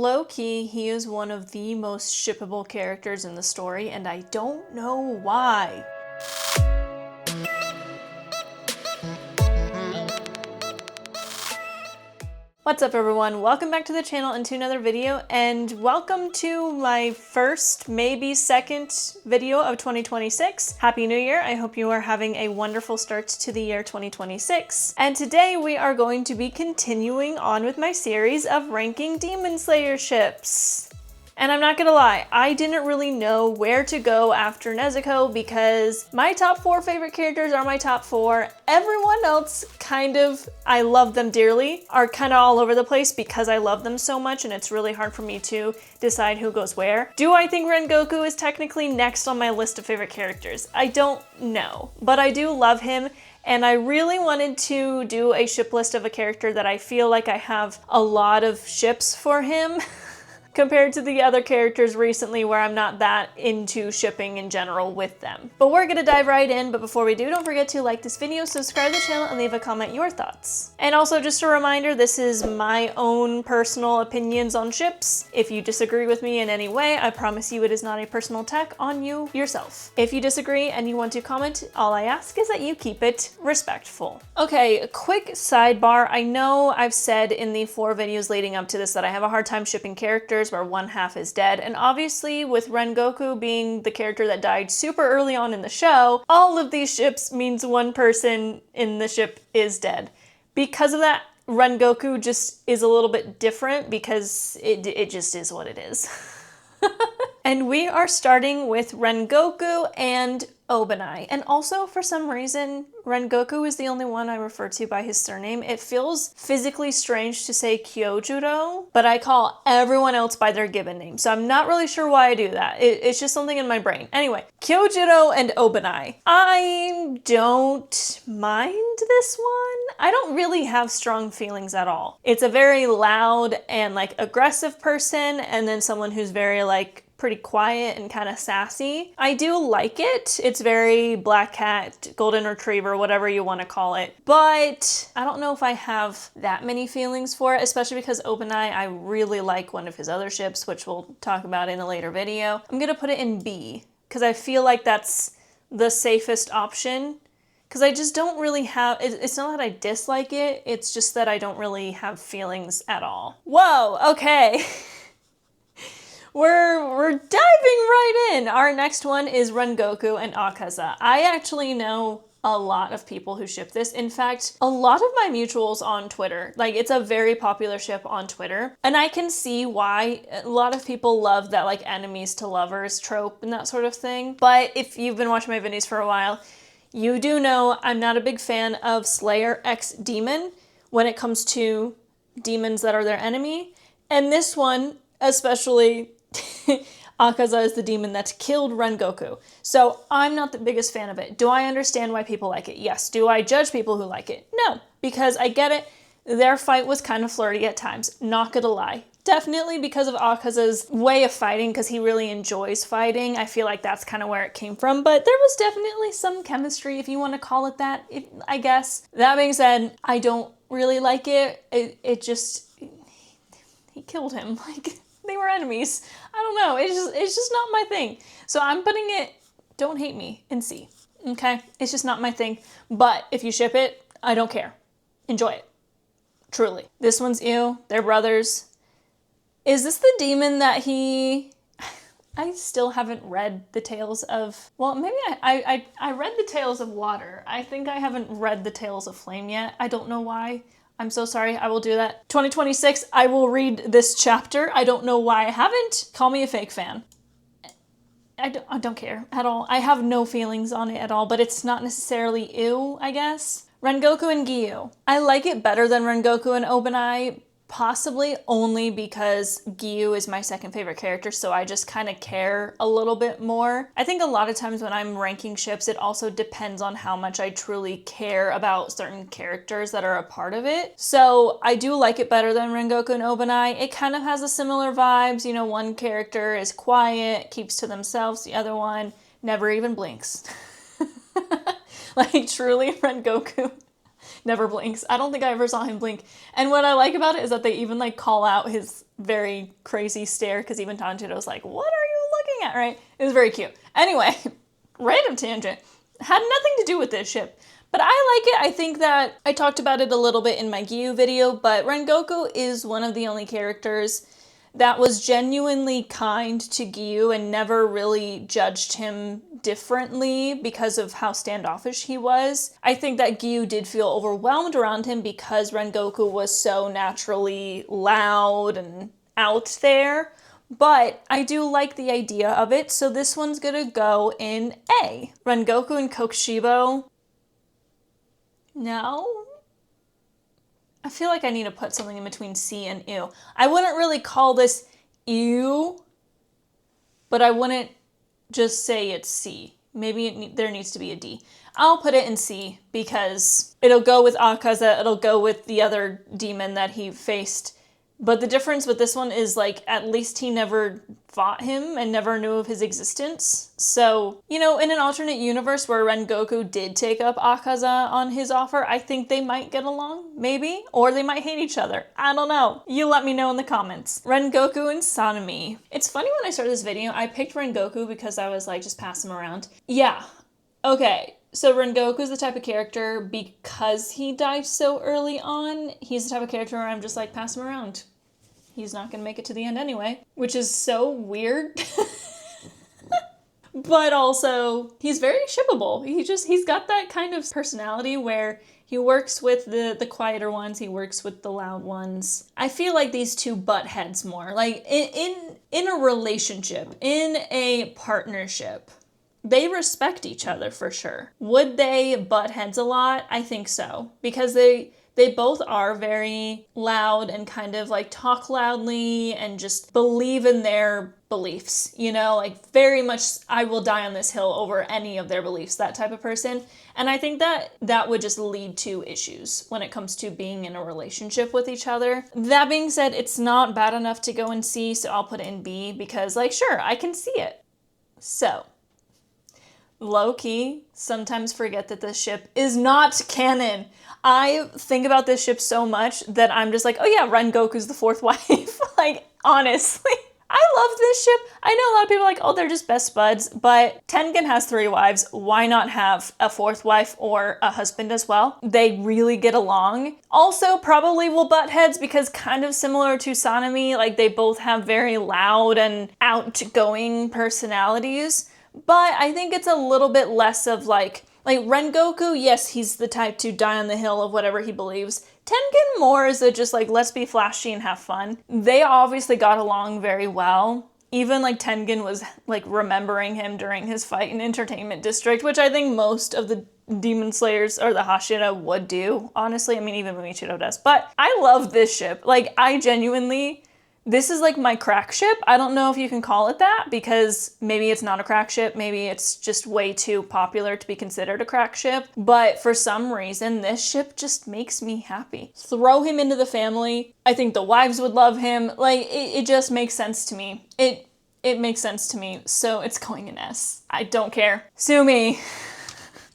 low-key, he is one of the most shippable characters in the story, and I don't know why. What's up everyone? Welcome back to the channel and to another video, and welcome to my first, maybe second video of 2026. Happy New Year! I hope you are having a wonderful start to the year 2026. And today we are going to be continuing on with my series of ranking Demon Slayer ships. And I'm not gonna lie, I didn't really know where to go after Nezuko because my top 4 favorite characters are my top 4. Everyone else kind of, I love them dearly, are kind of all over the place because I love them so much and it's really hard for me to decide who goes where. Do I think Rengoku is technically next on my list of favorite characters? I don't know, but I do love him. And I really wanted to do a ship list of a character that I feel like I have a lot of ships for him. Compared to the other characters recently where I'm not that into shipping in general with them. But we're gonna dive right in, but before we do, don't forget to like this video, subscribe to the channel, and leave a comment your thoughts. And also just a reminder, this is my own personal opinions on ships. If you disagree with me in any way, I promise you it is not a personal attack on you yourself. If you disagree and you want to comment, all I ask is that you keep it respectful. Okay, a quick sidebar. I know I've said in the 4 videos leading up to this that I have a hard time shipping characters where one half is dead, and obviously with Rengoku being the character that died super early on in the show, all of these ships means one person in the ship is dead. Because of that, Rengoku just is a little bit different because it just is what it is. And we are starting with Rengoku and Obanai. And also, for some reason, Rengoku is the only one I refer to by his surname. It feels physically strange to say Kyojuro, but I call everyone else by their given name. So I'm not really sure why I do that. It's just something in my brain. Anyway, Kyojuro and Obanai. I don't mind this one. I don't really have strong feelings at all. It's a very loud and like aggressive person, and then someone who's very like pretty quiet and kind of sassy. I do like it. It's very black cat, golden retriever, whatever you want to call it. But I don't know if I have that many feelings for it, especially because Obanai, I really like one of his other ships, which we'll talk about in a later video. I'm gonna put it in B because I feel like that's the safest option. Because I just don't really have, it's not that I dislike it, it's just that I don't really have feelings at all. Whoa, okay. We're diving right in. Our next one is Rengoku and Akaza. I actually know a lot of people who ship this. In fact, a lot of my mutuals on Twitter, like it's a very popular ship on Twitter. And I can see why a lot of people love that like enemies to lovers trope and that sort of thing. But if you've been watching my videos for a while, you do know I'm not a big fan of Slayer x Demon when it comes to demons that are their enemy. And this one, especially, Akaza is the demon that killed Rengoku. So I'm not the biggest fan of it. Do I understand why people like it? Yes. Do I judge people who like it? No, because I get it. Their fight was kind of flirty at times. Not gonna lie. Definitely because of Akaza's way of fighting, because he really enjoys fighting. I feel like that's kind of where it came from, but there was definitely some chemistry, if you want to call it that, I guess. That being said, I don't really like it. It just, he killed him. Like, they were enemies. I don't know. It's just not my thing. So I'm putting it, don't hate me, in C. Okay? It's just not my thing. But if you ship it, I don't care. Enjoy it. Truly. This one's ew. They're brothers. Is this the demon that he... I still haven't read the Tales of... Well, maybe I read the Tales of Water. I think I haven't read the Tales of Flame yet. I don't know why. I'm so sorry. I will do that. 2026, I will read this chapter. I don't know why I haven't. Call me a fake fan. I don't care at all. I have no feelings on it at all, but it's not necessarily ew, I guess. Rengoku and Giyu. I like it better than Rengoku and Obanai, possibly only because Giyu is my second favorite character, so I just kind of care a little bit more. I think a lot of times when I'm ranking ships, it also depends on how much I truly care about certain characters that are a part of it. So I do like it better than Rengoku and Obanai. It kind of has a similar vibes. You know, one character is quiet, keeps to themselves, the other one never even blinks. Like, truly, Rengoku never blinks. I don't think I ever saw him blink. And what I like about it is that they even like call out his very crazy stare, because even Tanjiro's like, what are you looking at, right? It was very cute. Anyway, random tangent. Had nothing to do with this ship, but I like it. I think that I talked about it a little bit in my Giyu video, but Rengoku is one of the only characters that was genuinely kind to Giyu and never really judged him differently because of how standoffish he was. I think that Giyu did feel overwhelmed around him because Rengoku was so naturally loud and out there. But I do like the idea of it, so this one's gonna go in A. Rengoku and Kokushibo. No? I feel like I need to put something in between C and ew. I wouldn't really call this ew, but I wouldn't just say it's C. Maybe there needs to be a D. I'll put it in C because it'll go with Akaza, it'll go with the other demon that he faced. But the difference with this one is, like, at least he never fought him and never knew of his existence. So, you know, in an alternate universe where Rengoku did take up Akaza on his offer, I think they might get along, maybe? Or they might hate each other. I don't know. You let me know in the comments. Rengoku and Sanemi. It's funny when I started this video, I picked Rengoku because I was like, just pass him around. Yeah. Okay. So Rengoku's the type of character, because he died so early on, he's the type of character where I'm just like, pass him around. He's not gonna make it to the end anyway, which is so weird. But also, he's very shippable. He's got that kind of personality where he works with the quieter ones, he works with the loud ones. I feel like these two butt heads more. Like, in a relationship, in a partnership, they respect each other for sure. Would they butt heads a lot? I think so. Because they both are very loud and kind of like talk loudly and just believe in their beliefs, you know, like very much I will die on this hill over any of their beliefs, that type of person. And I think that would just lead to issues when it comes to being in a relationship with each other. That being said, it's not bad enough to go in C, so I'll put it in B because, like, sure, I can see it. So, low-key, sometimes forget that this ship is not canon. I think about this ship so much that I'm just like, oh yeah, Rengoku's the fourth wife. Like, honestly. I love this ship. I know a lot of people are like, oh, they're just best buds, but Tengen has 3 wives. Why not have a 4th wife or a husband as well? They really get along. Also, probably will butt heads because kind of similar to Sanemi, like they both have very loud and outgoing personalities. But I think it's a little bit less of like Rengoku, yes, he's the type to die on the hill of whatever he believes. Tengen more is a just like, let's be flashy and have fun. They obviously got along very well. Even like Tengen was like remembering him during his fight in Entertainment District, which I think most of the Demon Slayers or the Hashira would do. Honestly, I mean, even Mitsuri does. But I love this ship. Like, I genuinely... This is like my crack ship. I don't know if you can call it that because maybe it's not a crack ship. Maybe it's just way too popular to be considered a crack ship. But for some reason, this ship just makes me happy. Throw him into the family. I think the wives would love him. Like, it just makes sense to me. It makes sense to me. So it's going in S. I don't care. Sue me.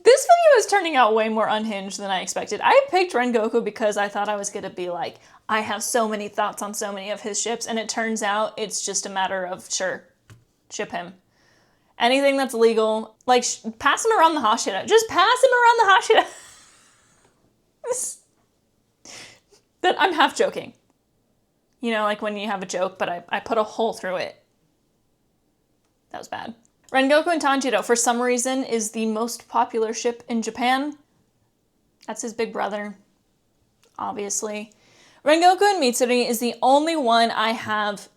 This video is turning out way more unhinged than I expected. I picked Rengoku because I thought I was gonna be like, I have so many thoughts on so many of his ships, and it turns out it's just a matter of, sure, ship him. Anything that's legal, like, pass him around the Hashira. Just pass him around the Hashira. That I'm half joking. You know, like when you have a joke, but I put a hole through it. That was bad. Rengoku and Tanjiro, for some reason, is the most popular ship in Japan. That's his big brother, obviously. Rengoku and Mitsuri is the only one I have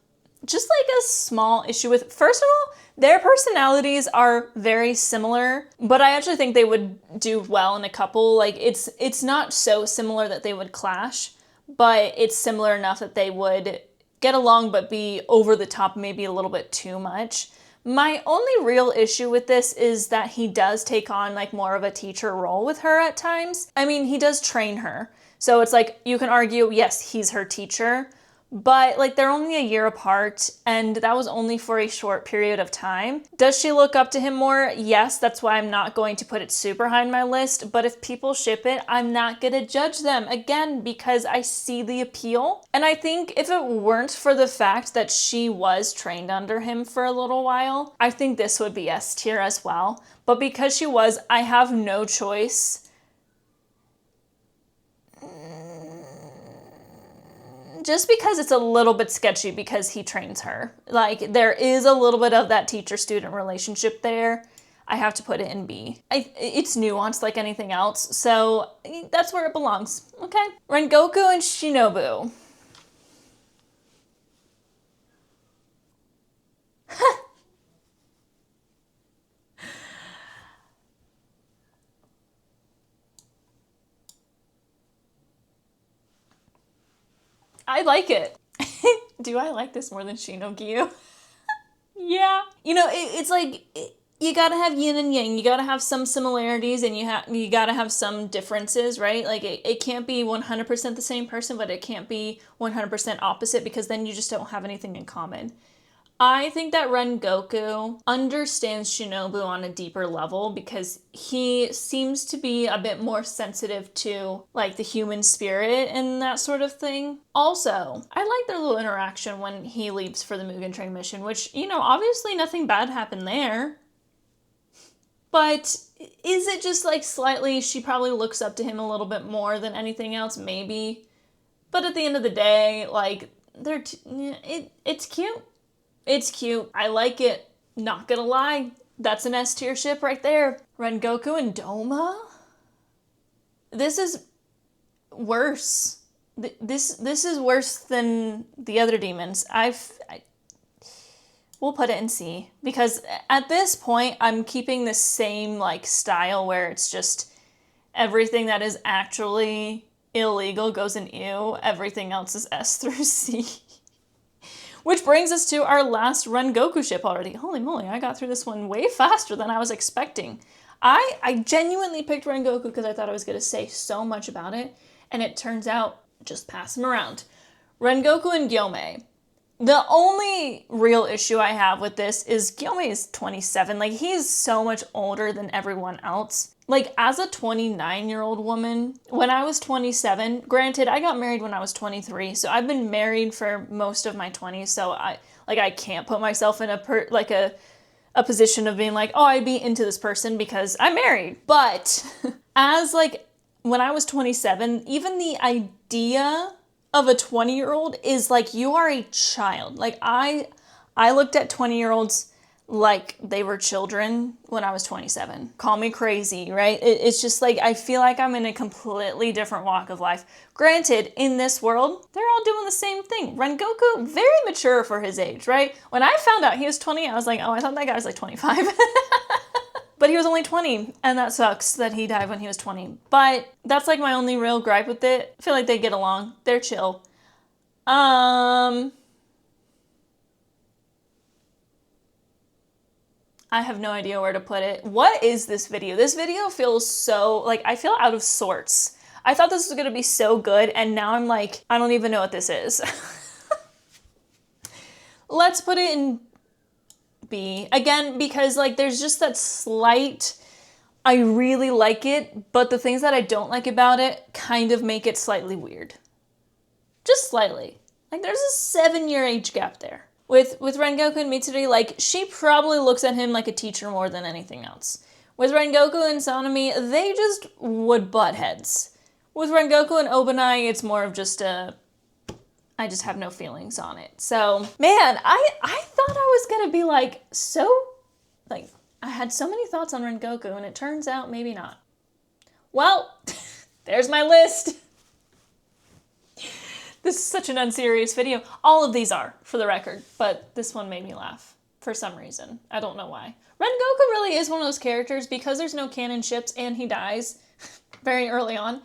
just like a small issue with. First of all, their personalities are very similar, but I actually think they would do well in a couple. Like, it's not so similar that they would clash, but it's similar enough that they would get along but be over the top, maybe a little bit too much. My only real issue with this is that he does take on like more of a teacher role with her at times. I mean, he does train her. So it's like, you can argue, yes, he's her teacher, but like they're only a year apart and that was only for a short period of time. Does she look up to him more? Yes, that's why I'm not going to put it super high on my list, but if people ship it, I'm not gonna judge them, again, because I see the appeal. And I think if it weren't for the fact that she was trained under him for a little while, I think this would be S tier as well. But because she was, I have no choice. Just because it's a little bit sketchy because he trains her. Like, there is a little bit of that teacher-student relationship there. I have to put it in B. It's nuanced like anything else, so that's where it belongs, okay? Rengoku and Shinobu. I like it. Do I like this more than Giyu? Yeah. You know, it's like, you gotta have yin and yang. You gotta have some similarities and you gotta have some differences, right? Like, it can't be 100% the same person, but it can't be 100% opposite because then you just don't have anything in common. I think that Rengoku understands Shinobu on a deeper level because he seems to be a bit more sensitive to like the human spirit and that sort of thing. Also, I like their little interaction when he leaves for the Mugen Train mission, which, you know, obviously nothing bad happened there. But is it just like slightly, she probably looks up to him a little bit more than anything else? Maybe. But at the end of the day, like, it's cute. It's cute. I like it. Not gonna lie. That's an S tier ship right there. Rengoku and Doma? This is worse. This is worse than the other demons. We'll put it in C. Because at this point, I'm keeping the same like style where it's just everything that is actually illegal goes in ew. Everything else is S through C. Which brings us to our last Rengoku ship already. Holy moly, I got through this one way faster than I was expecting. I genuinely picked Rengoku because I thought I was going to say so much about it, and it turns out, just pass him around. Rengoku and Gyomei. The only real issue I have with this is Gyomei is 27. Like, he's so much older than everyone else. Like, as a 29-year-old woman, when I was 27, granted, I got married when I was 23, so I've been married for most of my 20s, so I can't put myself in a position of being like, oh, I'd be into this person because I'm married. But as, like, when I was 27, even the idea of a 20-year-old is like, you are a child. Like, I looked at 20-year-olds like they were children when I was 27. Call me crazy, right? It's just like, I feel like I'm in a completely different walk of life. Granted, in this world, they're all doing the same thing. Rengoku, very mature for his age, right? When I found out he was 20, I was like, oh, I thought that guy was like 25. But he was only 20, and that sucks that he died when he was 20. But that's like my only real gripe with it. I feel like they get along. They're chill. I have no idea where to put it. What is this video? This video feels so, like, I feel out of sorts. I thought this was gonna be so good, and now I'm like, I don't even know what this is. Let's put it in B. Again, because, like, there's just that slight, I really like it, but the things that I don't like about it kind of make it slightly weird. Just slightly. Like, there's a 7-year age gap there. With Rengoku and Mitsuri, like, she probably looks at him like a teacher more than anything else. With Rengoku and Sanemi, they just would butt heads. With Rengoku and Obanai, it's more of just I just have no feelings on it. So, man, I thought I was gonna be like, I had so many thoughts on Rengoku, and it turns out maybe not. Well, there's my list. This is such an unserious video. All of these are, for the record, but this one made me laugh for some reason. I don't know why. Rengoku really is one of those characters, because there's no canon ships and he dies very early on.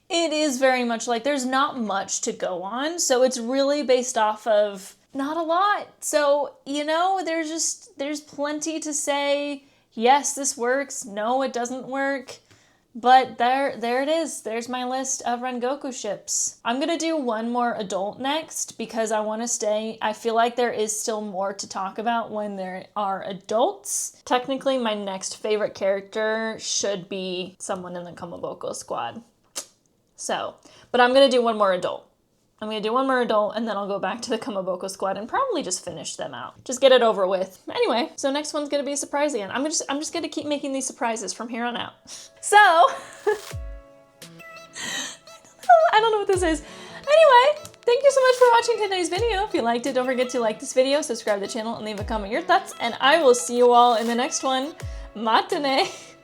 It is very much like there's not much to go on, so it's really based off of not a lot. So, you know, there's plenty to say, yes, this works, no, it doesn't work. But there it is. There's my list of Rengoku ships. I'm gonna do one more adult next because I want to stay. I feel like there is still more to talk about when there are adults. Technically, my next favorite character should be someone in the Kamaboko squad. So, but I'm gonna do one more adult. I'm gonna do one more adult and then I'll go back to the Kamaboko squad and probably just finish them out. Just get it over with. Anyway, so next one's gonna be a surprise again. I'm just gonna keep making these surprises from here on out. So, I don't know what this is. Anyway, thank you so much for watching today's video. If you liked it, don't forget to like this video, subscribe to the channel, and leave a comment your thoughts, and I will see you all in the next one. Matane!